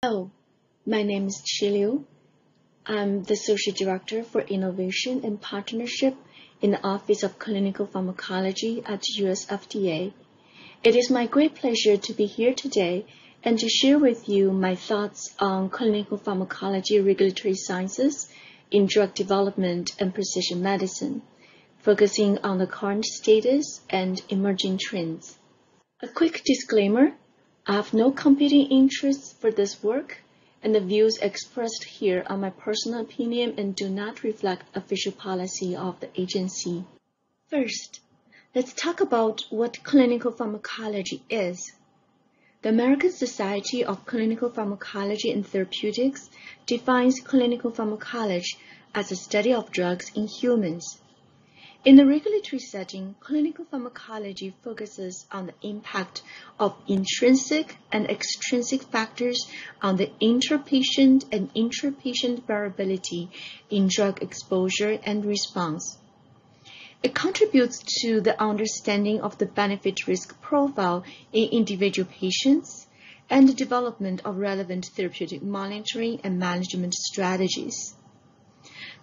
Hello, my name is Chiliu. I'm the Associate Director for Innovation and Partnership in the Office of Clinical Pharmacology at US FDA. It is my great pleasure to be here today and to share with you my thoughts on clinical pharmacology regulatory sciences in drug development and precision medicine, focusing on the current status and emerging trends. A quick disclaimer. I have no competing interests for this work, and the views expressed here are my personal opinion and do not reflect official policy of the agency. First, let's talk about what clinical pharmacology is. The American Society of Clinical Pharmacology and Therapeutics defines clinical pharmacology as a study of drugs in humans. In the regulatory setting, clinical pharmacology focuses on the impact of intrinsic and extrinsic factors on the interpatient and intrapatient variability in drug exposure and response. It contributes to the understanding of the benefit-risk profile in individual patients and the development of relevant therapeutic monitoring and management strategies.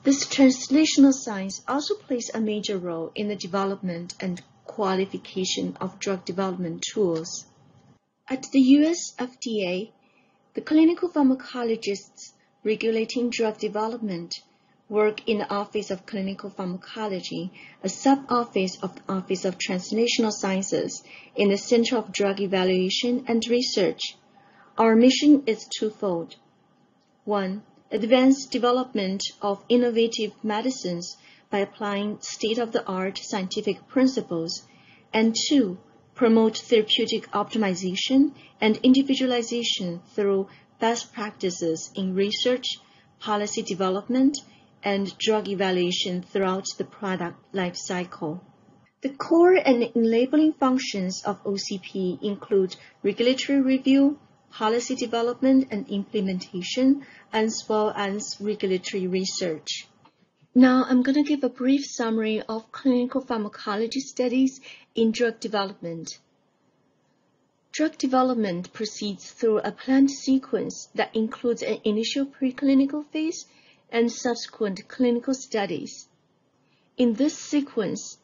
This translational science also plays a major role in the development and qualification of drug development tools. At the US FDA, the clinical pharmacologists regulating drug development work in the Office of Clinical Pharmacology, a sub-office of the Office of Translational Sciences in the Center of Drug Evaluation and Research. Our mission is twofold. 1. Advance development of innovative medicines by applying state-of-the-art scientific principles, and 2, promote therapeutic optimization and individualization through best practices in research, policy development, and drug evaluation throughout the product life cycle. The core and enabling functions of OCP include regulatory review, policy development and implementation, as well as regulatory research. Now I'm going to give a brief summary of clinical pharmacology studies in drug development. Drug development proceeds through a planned sequence that includes an initial preclinical phase and subsequent clinical studies. In this sequence,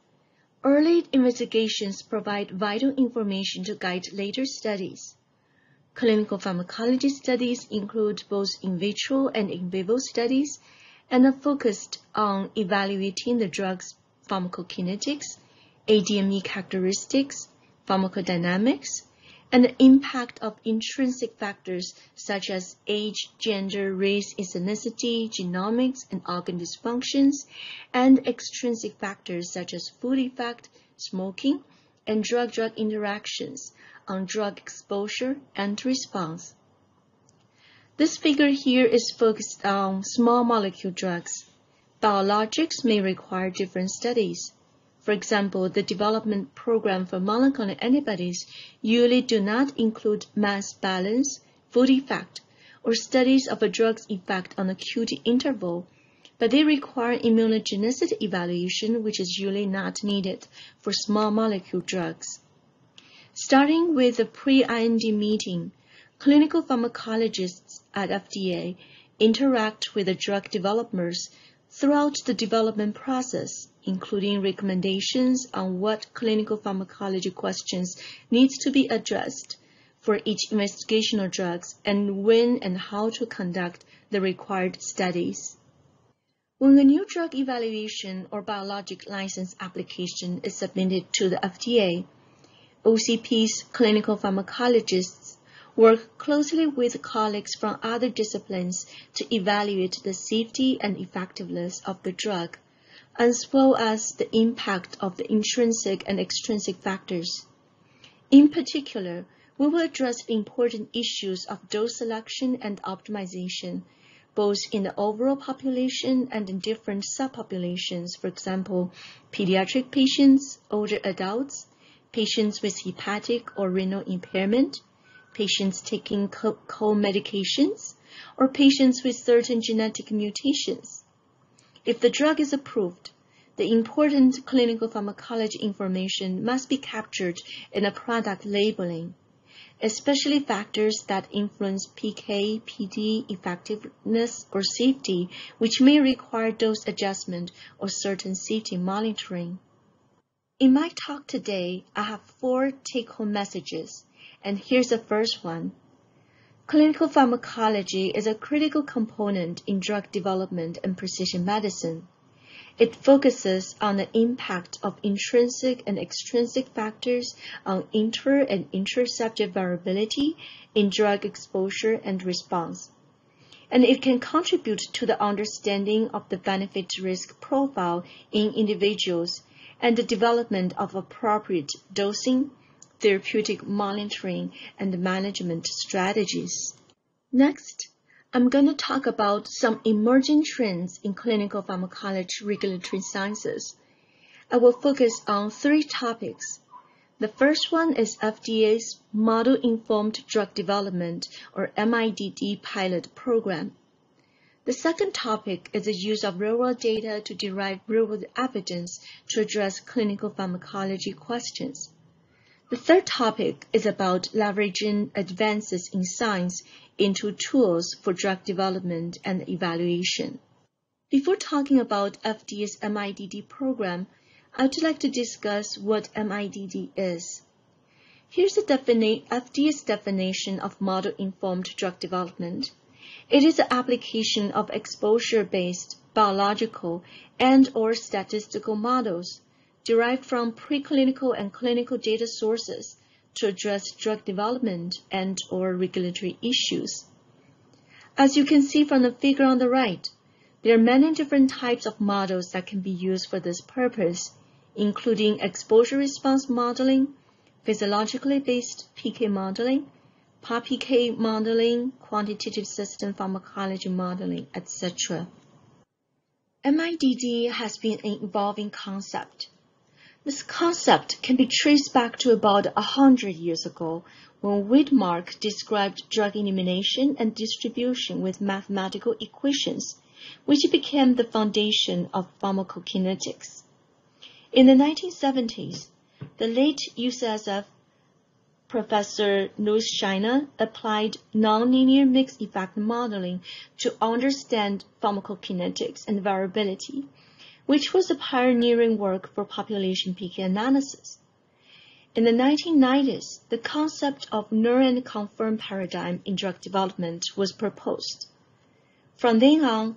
early investigations provide vital information to guide later studies. Clinical pharmacology studies include both in vitro and in vivo studies and are focused on evaluating the drug's pharmacokinetics, ADME characteristics, pharmacodynamics, and the impact of intrinsic factors such as age, gender, race, ethnicity, genomics, and organ dysfunctions, and extrinsic factors such as food effect, smoking, and drug-drug interactions on drug exposure and response. This figure here is focused on small molecule drugs. Biologics may require different studies. For example, the development program for monoclonal antibodies usually do not include mass balance, food effect, or studies of a drug's effect on the QT interval, but they require immunogenicity evaluation, which is usually not needed for small molecule drugs. Starting with the pre-IND meeting, clinical pharmacologists at FDA interact with the drug developers throughout the development process, including recommendations on what clinical pharmacology questions needs to be addressed for each investigational drugs and when and how to conduct the required studies. When a new drug evaluation or biologic license application is submitted to the FDA, OCP's clinical pharmacologists work closely with colleagues from other disciplines to evaluate the safety and effectiveness of the drug, as well as the impact of the intrinsic and extrinsic factors. In particular, we will address important issues of dose selection and optimization, both in the overall population and in different subpopulations, for example, pediatric patients, older adults, patients with hepatic or renal impairment, patients taking co-medications, or patients with certain genetic mutations. If the drug is approved, the important clinical pharmacology information must be captured in a product labeling, especially factors that influence PK, PD, effectiveness, or safety, which may require dose adjustment or certain safety monitoring. In my talk today, I have 4 take-home messages, and here's the first one. Clinical pharmacology is a critical component in drug development and precision medicine. It focuses on the impact of intrinsic and extrinsic factors on inter- and inter-subject variability in drug exposure and response. And it can contribute to the understanding of the benefit-risk profile in individuals and the development of appropriate dosing, therapeutic monitoring, and management strategies. Next, I'm going to talk about some emerging trends in clinical pharmacology regulatory sciences. I will focus on 3 topics. The first one is FDA's Model-Informed Drug Development, or MIDD pilot program. The second topic is the use of real-world data to derive real-world evidence to address clinical pharmacology questions. The third topic is about leveraging advances in science into tools for drug development and evaluation. Before talking about FDA's MIDD program, I would like to discuss what MIDD is. Here's the FDA's definition of model-informed drug development. It is the application of exposure-based biological and/or statistical models derived from preclinical and clinical data sources to address drug development and/or regulatory issues. As you can see from the figure on the right, there are many different types of models that can be used for this purpose, including exposure response modeling, physiologically based PK modeling, PAR-PK modeling, quantitative system pharmacology modeling, etc. MIDD has been an evolving concept. This concept can be traced back to about 100 years ago when Widmark described drug elimination and distribution with mathematical equations, which became the foundation of pharmacokinetics. In the 1970s, the late UCSF Professor Louis Scheiner applied nonlinear mixed effect modeling to understand pharmacokinetics and variability, which was a pioneering work for population PK analysis. In the 1990s, the concept of know and confirm paradigm in drug development was proposed. From then on,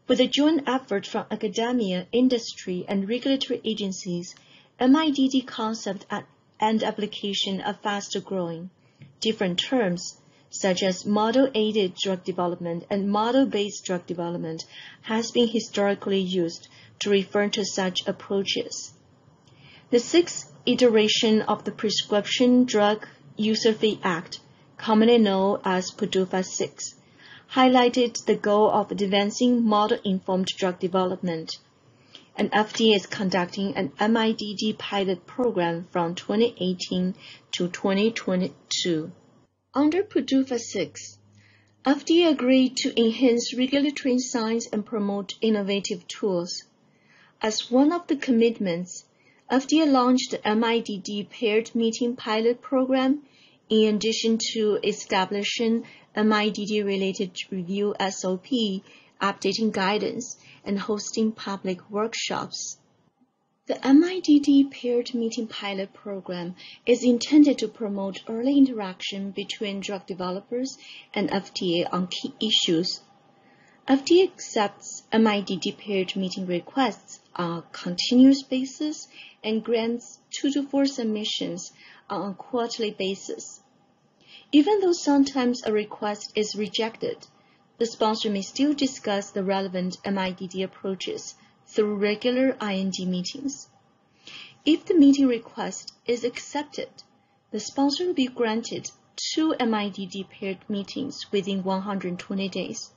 with a joint effort from academia, industry, and regulatory agencies, MIDD concept and application are fast growing. Different terms, such as model-aided drug development and model-based drug development, has been historically used to refer to such approaches. The 6th iteration of the Prescription Drug User Fee Act, commonly known as PDUFA 6, highlighted the goal of advancing model-informed drug development, and FDA is conducting an MIDD pilot program from 2018 to 2022. Under PDUFA 6, FDA agreed to enhance regulatory science and promote innovative tools. As one of the commitments, FDA launched the MIDD paired meeting pilot program in addition to establishing MIDD-related review SOP, updating guidance, and hosting public workshops. The MIDD paired meeting pilot program is intended to promote early interaction between drug developers and FDA on key issues. FDA accepts MIDD paired meeting requests on a continuous basis and grants 2 to 4 submissions on a quarterly basis. Even though sometimes a request is rejected, the sponsor may still discuss the relevant MIDD approaches through regular IND meetings. If the meeting request is accepted, the sponsor will be granted 2 MIDD paired meetings within 120 days.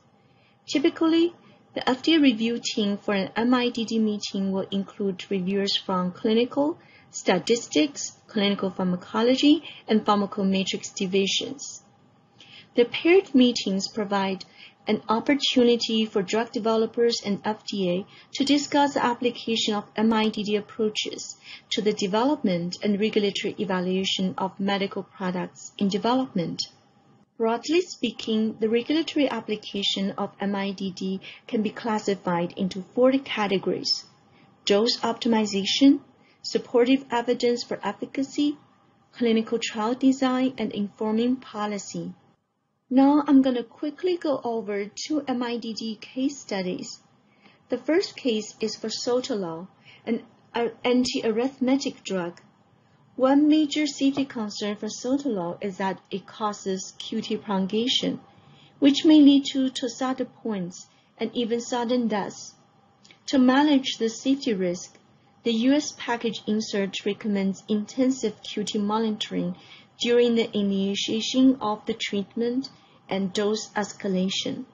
Typically, the FDA review team for an MIDD meeting will include reviewers from clinical, statistics, clinical pharmacology, and pharmacometrics divisions. The paired meetings provide an opportunity for drug developers and FDA to discuss the application of MIDD approaches to the development and regulatory evaluation of medical products in development. Broadly speaking, the regulatory application of MIDD can be classified into 4 categories: dose optimization, supportive evidence for efficacy, clinical trial design, and informing policy. Now I'm going to quickly go over 2 MIDD case studies. The first case is for Sotalol, an antiarrhythmic drug. One major safety concern for Sotalol is that it causes QT prolongation, which may lead to torsade points and even sudden death. To manage the safety risk, the U.S. package insert recommends intensive QT monitoring during the initiation of the treatment and dose escalation.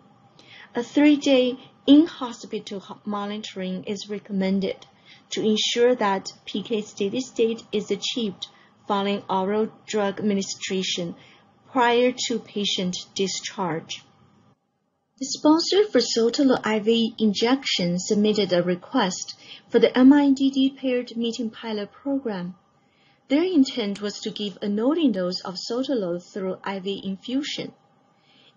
A 3-day in-hospital monitoring is recommended to ensure that PK steady state is achieved following oral drug administration prior to patient discharge. The sponsor for Sotalol IV injection submitted a request for the MIDD paired meeting pilot program. Their intent was to give a loading dose of Sotalol through IV infusion.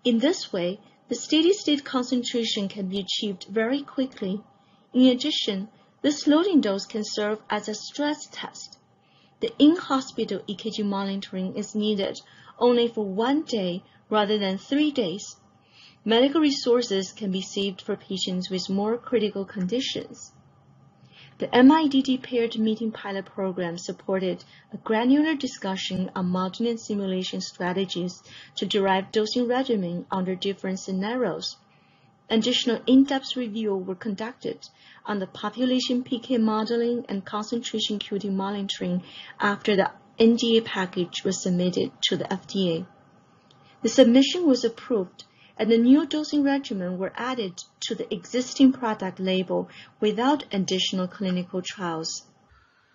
In this way, the steady-state concentration can be achieved very quickly. In addition, this loading dose can serve as a stress test. The in-hospital EKG monitoring is needed only for 1 day rather than 3 days. Medical resources can be saved for patients with more critical conditions. The MIDD paired meeting pilot program supported a granular discussion on modeling and simulation strategies to derive dosing regimen under different scenarios. Additional in-depth review were conducted on the population PK modeling and concentration QT monitoring after the NDA package was submitted to the FDA. The submission was approved, and the new dosing regimen were added to the existing product label without additional clinical trials.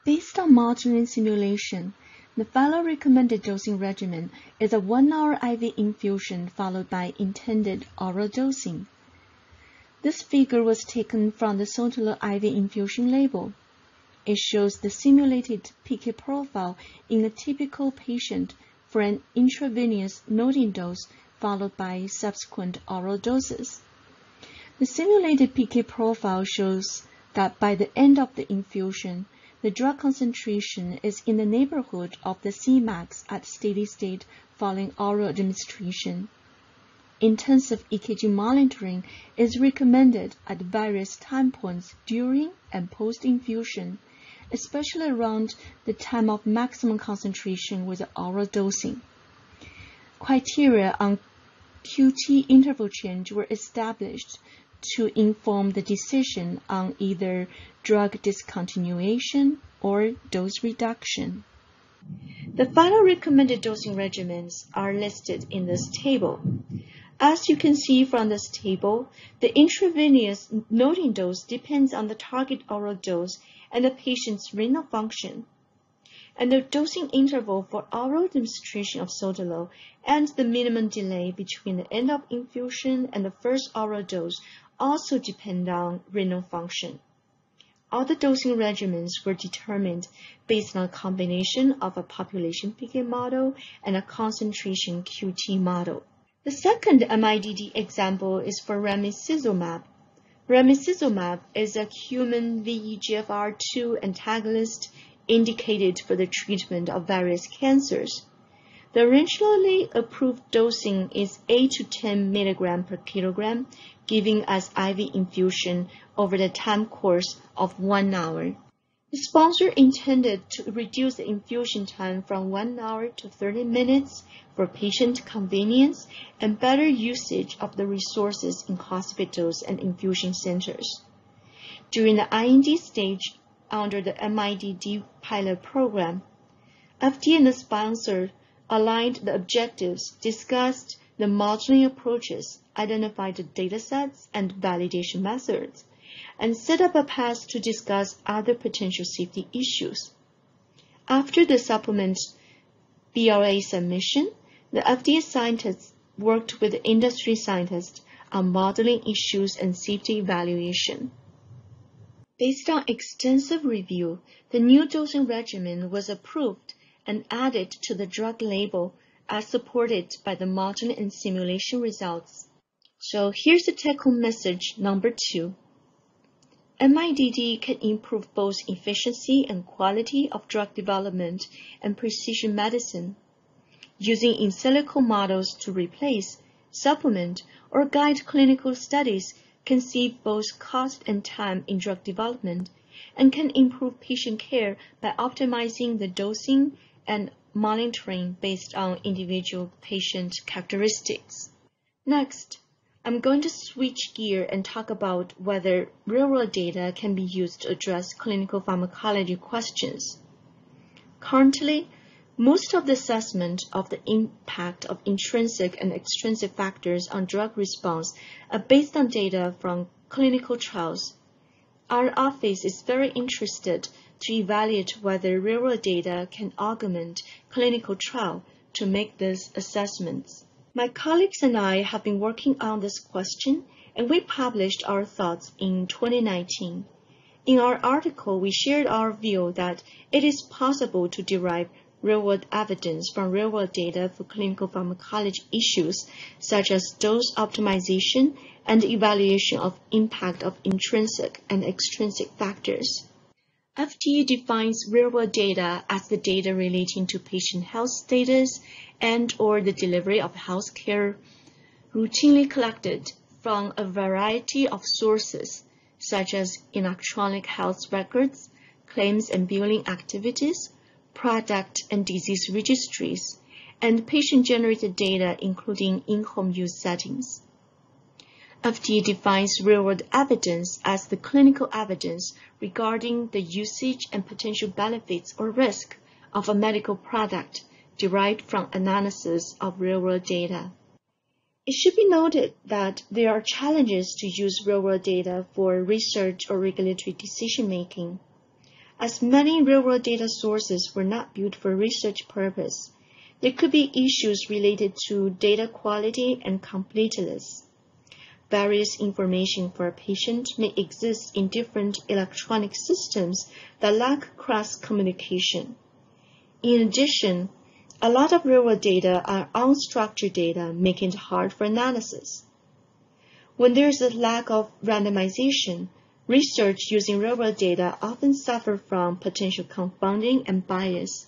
Based on modeling simulation, the final recommended dosing regimen is a 1-hour IV infusion followed by intended oral dosing. This figure was taken from the Sotalol IV infusion label. It shows the simulated PK profile in a typical patient for an intravenous loading dose followed by subsequent oral doses. The simulated PK profile shows that by the end of the infusion, the drug concentration is in the neighborhood of the Cmax at steady state following oral administration. Intensive EKG monitoring is recommended at various time points during and post-infusion, especially around the time of maximum concentration with oral dosing. Criteria on QT interval change were established to inform the decision on either drug discontinuation or dose reduction. The final recommended dosing regimens are listed in this table. As you can see from this table, the intravenous loading dose depends on the target oral dose and the patient's renal function. And the dosing interval for oral administration of Sotalol and the minimum delay between the end of infusion and the first oral dose also depend on renal function. All the dosing regimens were determined based on a combination of a population PK model and a concentration QT model. The second MIDD example is for Ramucirumab. Ramucirumab is a human VEGFR2 antagonist indicated for the treatment of various cancers. The originally approved dosing is 8 to 10 mg per kilogram, given as IV infusion over the time course of 1 hour. The sponsor intended to reduce the infusion time from 1 hour to 30 minutes for patient convenience and better usage of the resources in hospitals and infusion centers. During the IND stage, under the MIDD pilot program, FDA and the sponsor aligned the objectives, discussed the modeling approaches, identified the datasets and validation methods, and set up a path to discuss other potential safety issues. After the supplement BLA submission, the FDA scientists worked with the industry scientists on modeling issues and safety evaluation. Based on extensive review, the new dosing regimen was approved and added to the drug label as supported by the modeling and simulation results. So here's the take-home message number 2. MIDD can improve both efficiency and quality of drug development and precision medicine. Using in silico models to replace, supplement, or guide clinical studies can save both cost and time in drug development and can improve patient care by optimizing the dosing and monitoring based on individual patient characteristics. Next, I'm going to switch gear and talk about whether real-world data can be used to address clinical pharmacology questions. Currently, most of the assessment of the impact of intrinsic and extrinsic factors on drug response are based on data from clinical trials. Our office is very interested to evaluate whether real-world data can augment clinical trial to make these assessments. My colleagues and I have been working on this question, and we published our thoughts in 2019. In our article, we shared our view that it is possible to derive real-world evidence from real-world data for clinical pharmacology issues such as dose optimization and evaluation of impact of intrinsic and extrinsic factors. FDA defines real-world data as the data relating to patient health status and/or the delivery of health care routinely collected from a variety of sources, such as electronic health records, claims and billing activities, product and disease registries, and patient-generated data including in-home use settings. FDA defines real-world evidence as the clinical evidence regarding the usage and potential benefits or risk of a medical product derived from analysis of real-world data. It should be noted that there are challenges to use real-world data for research or regulatory decision-making. As many real-world data sources were not built for research purpose, there could be issues related to data quality and completeness. Various information for a patient may exist in different electronic systems that lack cross-communication. In addition, a lot of real-world data are unstructured data, making it hard for analysis. When there is a lack of randomization, research using real-world data often suffers from potential confounding and bias.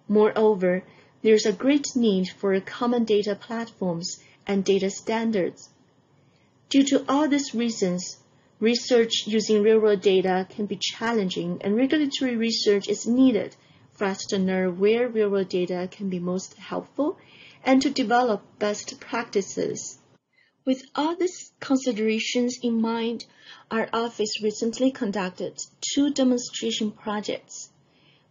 Moreover, there is a great need for common data platforms and data standards. Due to all these reasons, research using real-world data can be challenging, and regulatory research is needed for us to know where real-world data can be most helpful and to develop best practices. With all these considerations in mind, our office recently conducted 2 demonstration projects.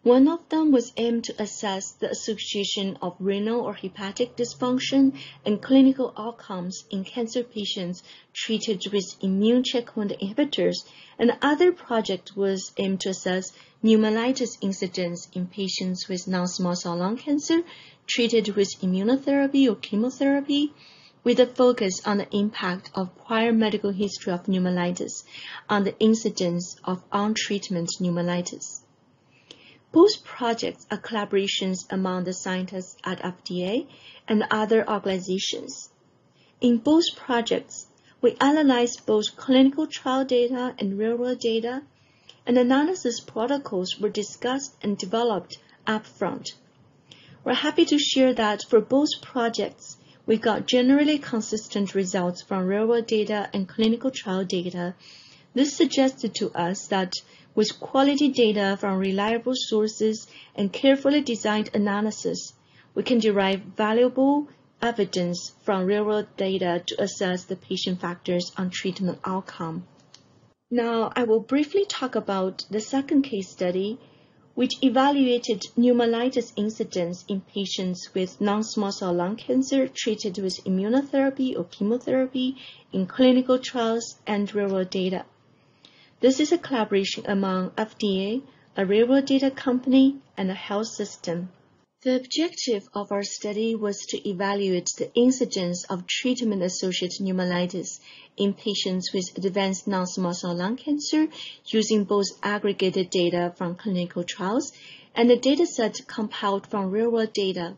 One of them was aimed to assess the association of renal or hepatic dysfunction and clinical outcomes in cancer patients treated with immune checkpoint inhibitors, and the other project was aimed to assess pneumonitis incidence in patients with non-small cell lung cancer treated with immunotherapy or chemotherapy, with a focus on the impact of prior medical history of pneumonitis on the incidence of on-treatment pneumonitis. Both projects are collaborations among the scientists at FDA and other organizations. In both projects, we analyzed both clinical trial data and real-world data, and analysis protocols were discussed and developed upfront. We're happy to share that for both projects, we got generally consistent results from real-world data and clinical trial data. This suggested to us that with quality data from reliable sources and carefully designed analysis, we can derive valuable evidence from real-world data to assess the patient factors on treatment outcome. Now, I will briefly talk about the second case study, which evaluated pneumonitis incidence in patients with non-small cell lung cancer treated with immunotherapy or chemotherapy in clinical trials and real-world data. This is a collaboration among FDA, a real-world data company, and a health system. The objective of our study was to evaluate the incidence of treatment-associated pneumonitis in patients with advanced non-small cell lung cancer using both aggregated data from clinical trials and the dataset compiled from real-world data.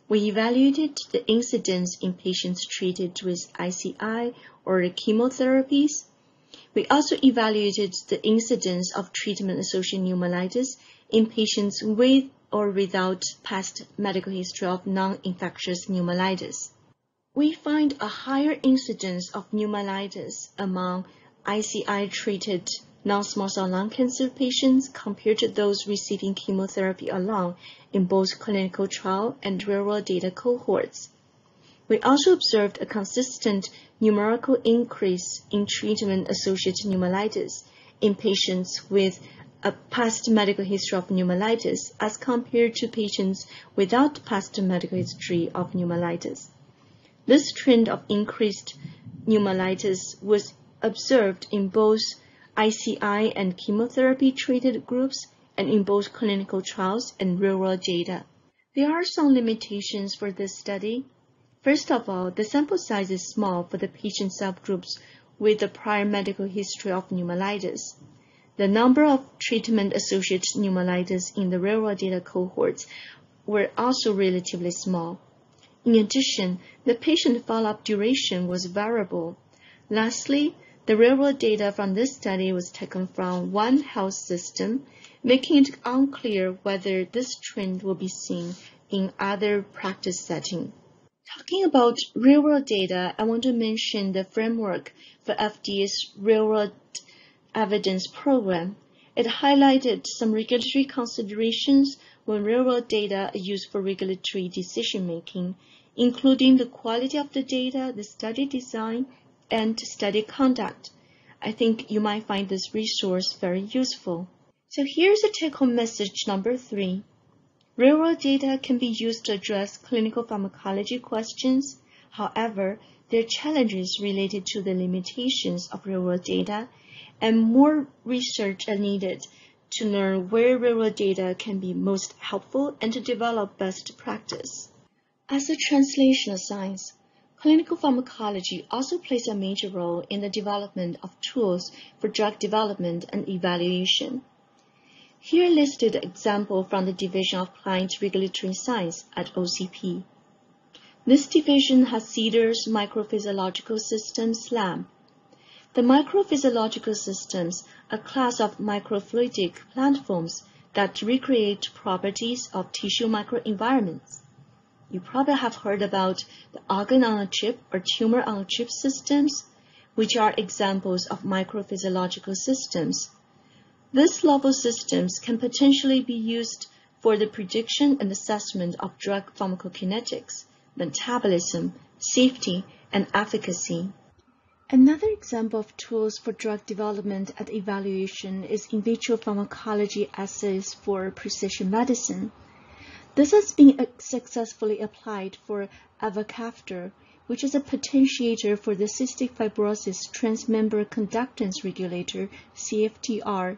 We evaluated the incidence in patients treated with ICI or chemotherapies. We also evaluated the incidence of treatment-associated pneumonitis in patients with or without past medical history of non-infectious pneumonitis. We find a higher incidence of pneumonitis among ICI-treated non-small cell lung cancer patients compared to those receiving chemotherapy alone in both clinical trial and real-world data cohorts. We also observed a consistent numerical increase in treatment-associated pneumonitis in patients with a past medical history of pneumonitis as compared to patients without past medical history of pneumonitis. This trend of increased pneumonitis was observed in both ICI and chemotherapy-treated groups and in both clinical trials and real-world data. There are some limitations for this study. First of all, the sample size is small for the patient subgroups with a prior medical history of pneumonitis. The number of treatment-associated pneumonitis in the real-world data cohorts were also relatively small. In addition, the patient follow-up duration was variable. Lastly, the real-world data from this study was taken from one health system, making it unclear whether this trend will be seen in other practice settings. Talking about real-world data, I want to mention the framework for FDA's real-world evidence program. It highlighted some regulatory considerations when real-world data are used for regulatory decision-making, including the quality of the data, the study design, and study conduct. I think you might find this resource very useful. So here's a take-home message number 3. Real-world data can be used to address clinical pharmacology questions. However, there are challenges related to the limitations of real-world data, and more research are needed to learn where real-world data can be most helpful and to develop best practice. As a translational science, clinical pharmacology also plays a major role in the development of tools for drug development and evaluation. Here listed an example from the Division of Applied Regulatory Science at OCP. This division has CDER's Microphysiological Systems Lab. The microphysiological systems are a class of microfluidic platforms that recreate properties of tissue microenvironments. You probably have heard about the organ-on-a-chip or tumor-on-a-chip systems, which are examples of microphysiological systems. These level systems can potentially be used for the prediction and assessment of drug pharmacokinetics, metabolism, safety, and efficacy. Another example of tools for drug development and evaluation is in vitro pharmacology assays for precision medicine. This has been successfully applied for ivacaftor, which is a potentiator for the cystic fibrosis transmembrane conductance regulator, CFTR.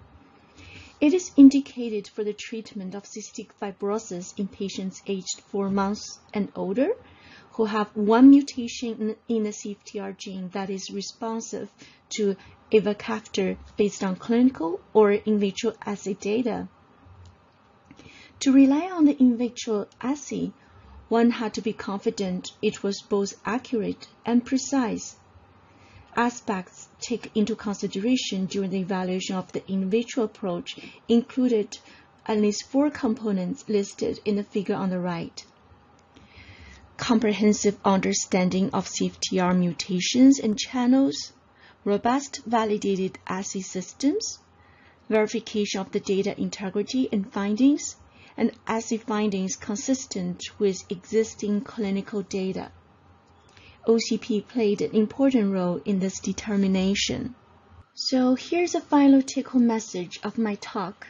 It is indicated for the treatment of cystic fibrosis in patients aged 4 months and older who have one mutation in the CFTR gene that is responsive to ivacaftor based on clinical or in vitro assay data. To rely on the in vitro assay, one had to be confident it was both accurate and precise. Aspects taken into consideration during the evaluation of the in vitro approach included at least 4 components listed in the figure on the right. Comprehensive understanding of CFTR mutations and channels, robust validated assay systems, verification of the data integrity and findings, and assay findings consistent with existing clinical data. OCP played an important role in this determination. So here's a final take-home message of my talk.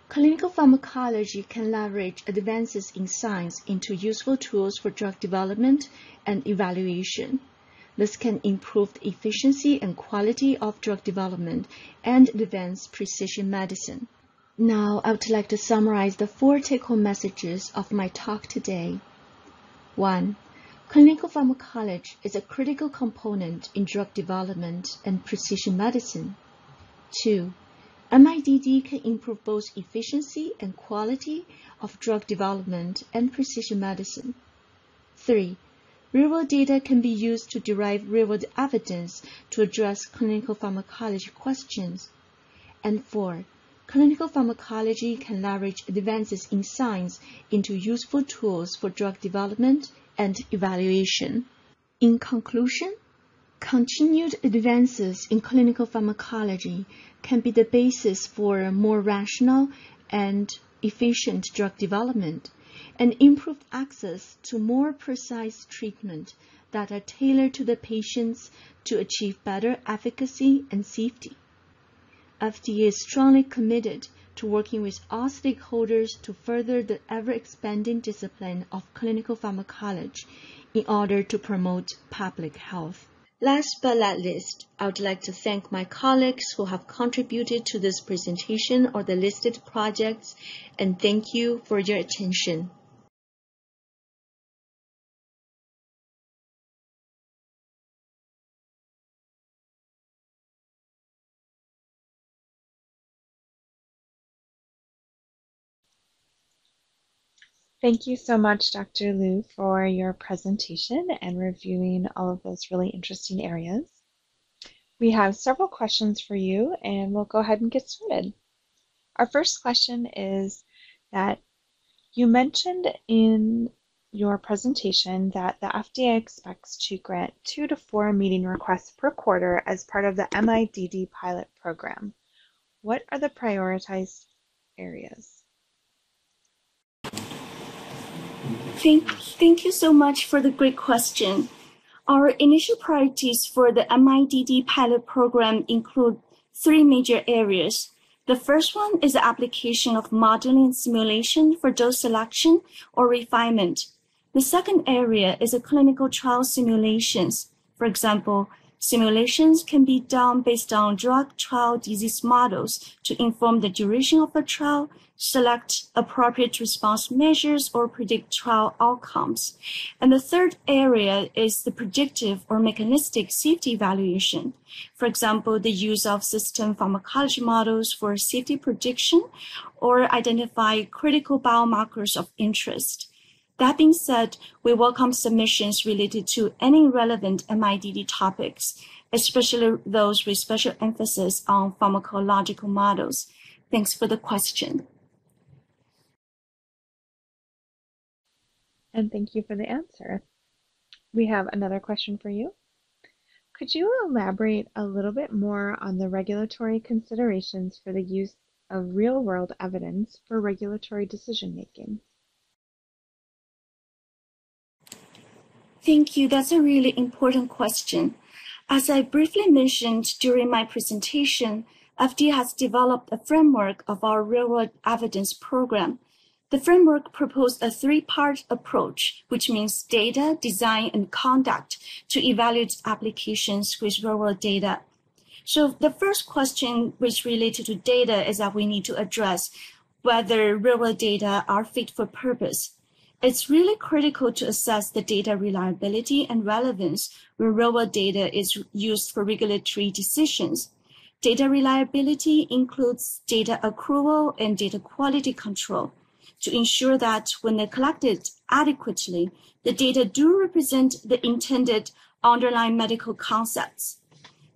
Clinical pharmacology can leverage advances in science into useful tools for drug development and evaluation. This can improve the efficiency and quality of drug development and advance precision medicine. Now, I would like to summarize the 4 take-home messages of my talk today. 1. Clinical pharmacology is a critical component in drug development and precision medicine. 2. MIDD can improve both efficiency and quality of drug development and precision medicine. 3. Real-world data can be used to derive real-world evidence to address clinical pharmacology questions. And 4. Clinical pharmacology can leverage advances in science into useful tools for drug development and evaluation. In conclusion, continued advances in clinical pharmacology can be the basis for more rational and efficient drug development and improved access to more precise treatment that are tailored to the patients to achieve better efficacy and safety. FDA is strongly committed to working with all stakeholders to further the ever-expanding discipline of clinical pharmacology in order to promote public health. Last but not least, I would like to thank my colleagues who have contributed to this presentation or the listed projects, and thank you for your attention. Thank you so much, Dr. Liu, for your presentation and reviewing all of those really interesting areas. We have several questions for you, and we'll go ahead and get started. Our first question is that you mentioned in your presentation that the FDA expects to grant 2 to 4 meeting requests per quarter as part of the MIDD pilot program. What are the prioritized areas? Thank you so much for the great question. Our initial priorities for the MIDD pilot program include 3 major areas. The first one is the application of modeling and simulation for dose selection or refinement. The second area is a clinical trial simulations. For example, simulations can be done based on drug trial disease models to inform the duration of a trial, select appropriate response measures, or predict trial outcomes. And the third area is the predictive or mechanistic safety evaluation. For example, the use of system pharmacology models for safety prediction or identify critical biomarkers of interest. That being said, we welcome submissions related to any relevant MIDD topics, especially those with special emphasis on pharmacological models. Thanks for the question. And thank you for the answer. We have another question for you. Could you elaborate a little bit more on the regulatory considerations for the use of real-world evidence for regulatory decision-making? Thank you. That's a really important question. As I briefly mentioned during my presentation, FDA has developed a framework of our real-world evidence program. The framework proposed a 3-part approach, which means data, design, and conduct to evaluate applications with real-world data. So the first question which related to data is that we need to address whether real-world data are fit for purpose. It's really critical to assess the data reliability and relevance when real-world data is used for regulatory decisions. Data reliability includes data accrual and data quality control to ensure that when they're collected adequately, the data do represent the intended underlying medical concepts.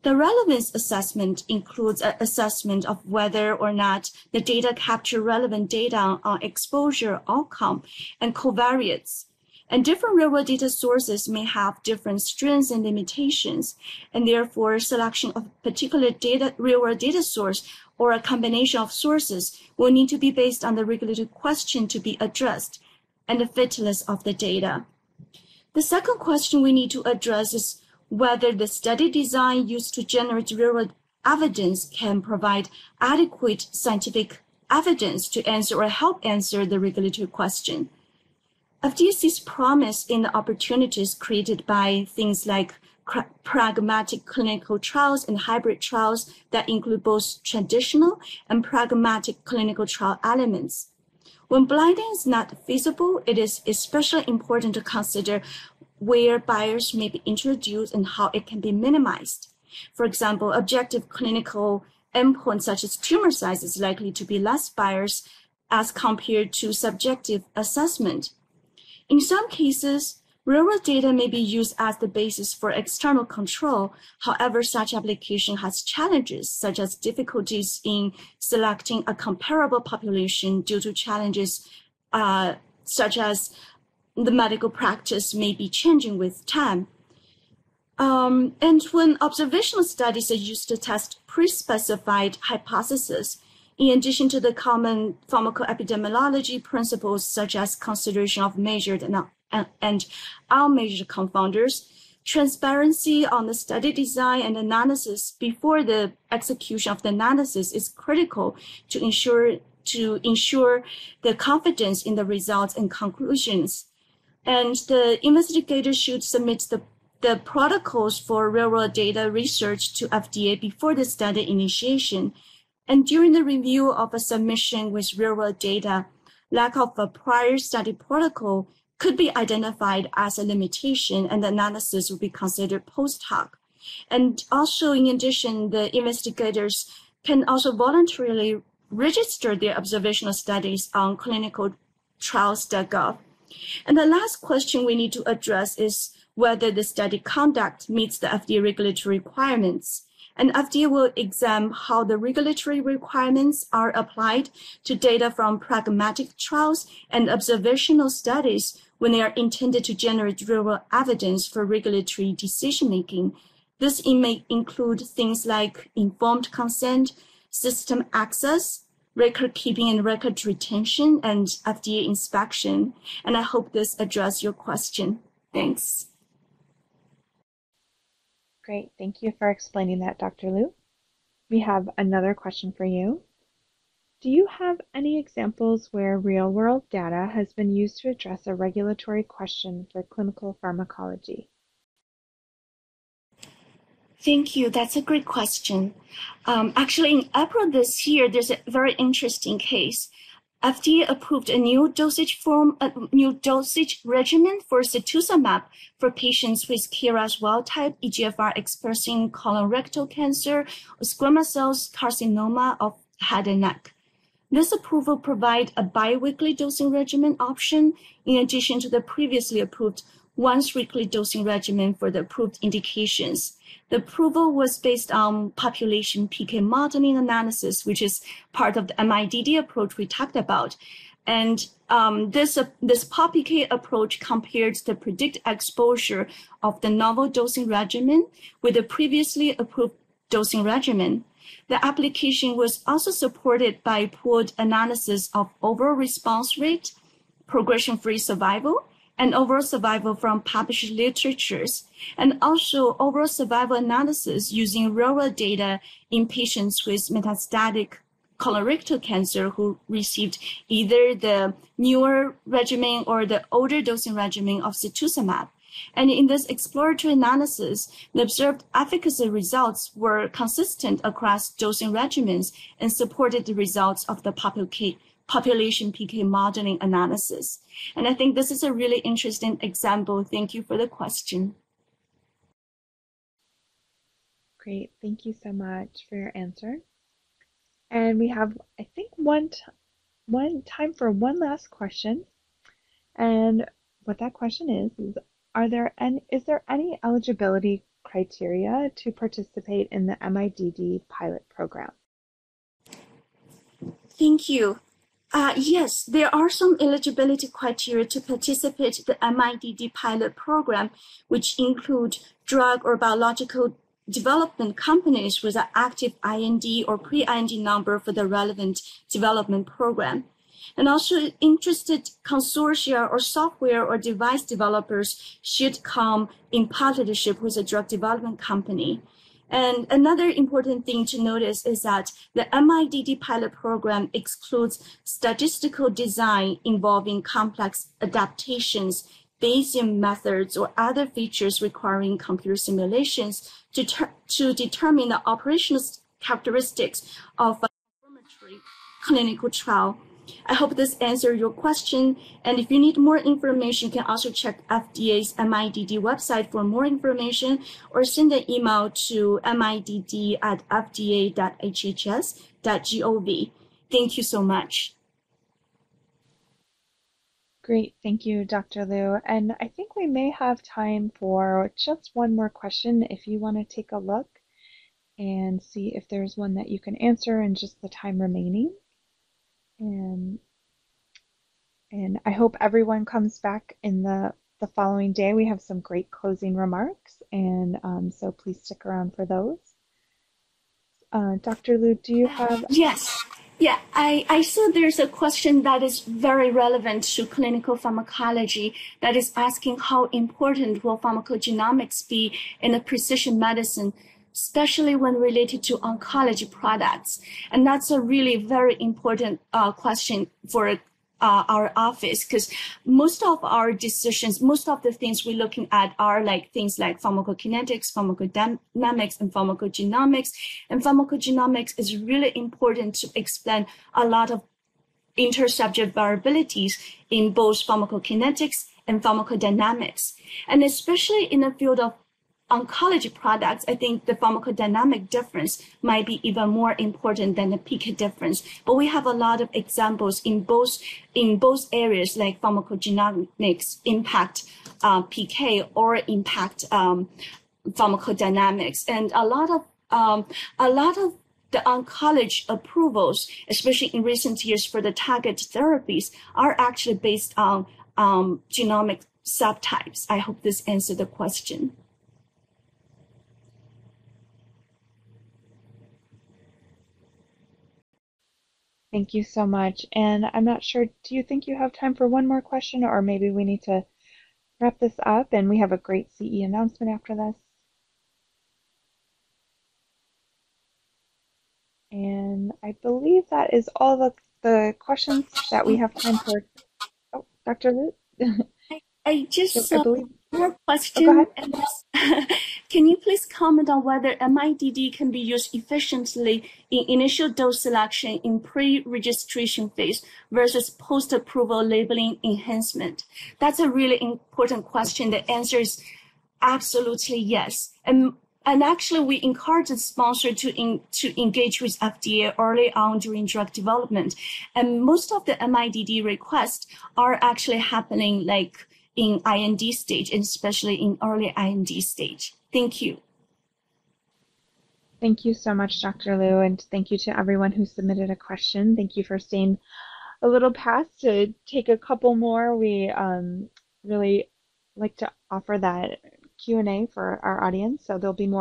The relevance assessment includes an assessment of whether or not the data capture relevant data on exposure, outcome, and covariates. And different real-world data sources may have different strengths and limitations, and therefore selection of particular real-world data source or a combination of sources will need to be based on the regulatory question to be addressed and the fitness of the data. The second question we need to address is whether the study design used to generate real-world evidence can provide adequate scientific evidence to answer or help answer the regulatory question. FDA sees promise in the opportunities created by things like pragmatic clinical trials and hybrid trials that include both traditional and pragmatic clinical trial elements. When blinding is not feasible, it is especially important to consider where bias may be introduced and how it can be minimized. For example, objective clinical endpoints such as tumor size is likely to be less biased as compared to subjective assessment. In some cases, real-world data may be used as the basis for external control. However, such application has challenges, such as difficulties in selecting a comparable population due to challenges such as the medical practice may be changing with time. And when observational studies are used to test pre-specified hypotheses, in addition to the common pharmacoepidemiology principles such as consideration of measured and unmeasured confounders, transparency on the study design and analysis before the execution of the analysis is critical to ensure the confidence in the results and conclusions. And the investigator should submit the protocols for real-world data research to FDA before the study initiation. And during the review of a submission with real-world data, lack of a prior study protocol could be identified as a limitation, and the analysis will be considered post hoc. And also, in addition, the investigators can also voluntarily register their observational studies on clinicaltrials.gov. And the last question we need to address is whether the study conduct meets the FDA regulatory requirements. And FDA will examine how the regulatory requirements are applied to data from pragmatic trials and observational studies when they are intended to generate real-world evidence for regulatory decision-making. This may include things like informed consent, system access, record keeping and record retention, and FDA inspection. And I hope this addressed your question. Thanks. Great, thank you for explaining that, Dr. Liu. We have another question for you. Do you have any examples where real-world data has been used to address a regulatory question for clinical pharmacology? Thank you. That's a great question. Actually, in April this year, there's a very interesting case. FDA approved a new dosage regimen for Cetuximab for patients with KRAS wild-type EGFR expressing colorectal cancer or squamous cell carcinoma of head and neck. This approval provides a biweekly dosing regimen option in addition to the previously approved once-weekly dosing regimen for the approved indications. The approval was based on population PK modeling analysis, which is part of the MIDD approach we talked about. And this pop PK approach compared the predicted exposure of the novel dosing regimen with the previously approved dosing regimen. The application was also supported by pooled analysis of overall response rate, progression-free survival, and overall survival from published literatures, and also overall survival analysis using real-world data in patients with metastatic colorectal cancer who received either the newer regimen or the older dosing regimen of Cetuximab. And in this exploratory analysis, the observed efficacy results were consistent across dosing regimens and supported the results of the population PK modeling analysis. And I think this is a really interesting example. Thank you for the question. Great, thank you so much for your answer. And we have, I think, one time for one last question. And what that question is is there any eligibility criteria to participate in the MIDD pilot program? Thank you. Yes, there are some eligibility criteria to participate in the MIDD pilot program, which include drug or biological development companies with an active IND or pre-IND number for the relevant development program. And also interested consortia or software or device developers should come in partnership with a drug development company. And another important thing to notice is that the MIDD pilot program excludes statistical design involving complex adaptations Bayesian methods or other features requiring computer simulations to determine the operational characteristics of a confirmatory clinical trial. I hope this answered your question. And if you need more information, you can also check FDA's MIDD website for more information or send an email to midd@fda.hhs.gov. Thank you so much. Great, thank you, Dr. Liu. And I think we may have time for just one more question if you want to take a look and see if there's one that you can answer in just the time remaining. And I hope everyone comes back in the following day. We have some great closing remarks, and so please stick around for those. Dr. Liu, do you have? Yes. Yeah, I saw there's a question that is very relevant to clinical pharmacology that is asking how important will pharmacogenomics be in a precision medicine, especially when related to oncology products. And that's a really very important question for our office, because most of our decisions, most of the things we're looking at are like things like pharmacokinetics, pharmacodynamics, and pharmacogenomics. And pharmacogenomics is really important to explain a lot of intersubject variabilities in both pharmacokinetics and pharmacodynamics. And especially in the field of oncology products, I think the pharmacodynamic difference might be even more important than the PK difference. But we have a lot of examples in both areas, like pharmacogenomics impact PK or impact pharmacodynamics, and a lot of the oncology approvals, especially in recent years for the target therapies, are actually based on genomic subtypes. I hope this answered the question. Thank you so much. And I'm not sure, do you think you have time for one more question, or maybe we need to wrap this up and we have a great CE announcement after this? And I believe that is all the questions that we have time for. Oh, Dr. Liu? I just I believe. More question. Oh, go ahead. Can you please comment on whether MIDD can be used efficiently in initial dose selection in pre-registration phase versus post-approval labeling enhancement? That's a really important question. The answer is absolutely yes. And actually, we encourage the sponsor to engage with FDA early on during drug development. And most of the MIDD requests are actually happening like in IND stage, and especially in early IND stage. Thank you. Thank you so much, Dr. Liu, and thank you to everyone who submitted a question. Thank you for staying a little past to take a couple more. We really like to offer that Q&A for our audience, so there'll be more